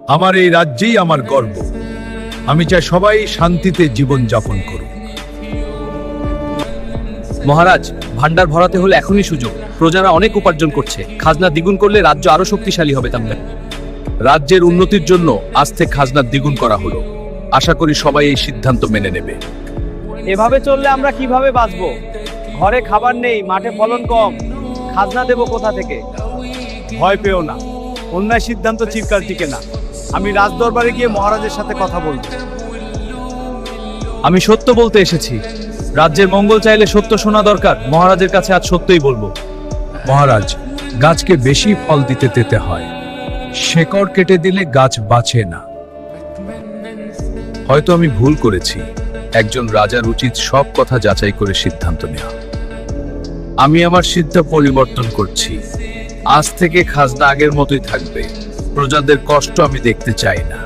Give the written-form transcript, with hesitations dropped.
আমার এই রাজ্যেই আমার গর্ব। আমি চাই সবাই শান্তিতে জীবন যাপন করুক। মহারাজ, ভান্ডার ভরাতে হলে এখনই সুযোগ। প্রজারা অনেক উপার্জন করছে, খাজনা দ্বিগুণ করলে রাজ্য আরো শক্তিশালী হবে। তাহলে রাজ্যের উন্নতির জন্য আজ থেকে খাজনা দ্বিগুণ করা হলো। আশা করি সবাই এই সিদ্ধান্ত মেনে নেবে। এভাবে চললে আমরা কিভাবে বাঁচবো? ঘরে খাবার নেই, মাঠে ফলন কম, খাজনা দেব কোথা থেকে? ভয় পেও না, অন্যায় সিদ্ধান্ত চিরকাল টিকে না। আমি রাজদরবারে গিয়ে মহারাজের সাথে কথা বলবো। আমি সত্য বলতে এসেছি। রাজ্যের মঙ্গল চাইলে সত্য শোনা দরকার। মহারাজের কাছে আজ সত্যই বলবো। মহারাজ, গাছকে বেশি ফল দিতে হয়, শেকড় কেটে দিলে গাছ বাঁচে না। হয়তো আমি ভুল করেছি। একজন রাজার উচিত সব কথা যাচাই করে সিদ্ধান্ত নেওয়া। আমি আমার সিদ্ধান্ত পরিবর্তন করছি। আজ থেকে খাজনা আগের মতোই থাকবে। প্রজাদের কষ্ট আমি দেখতে চাই না।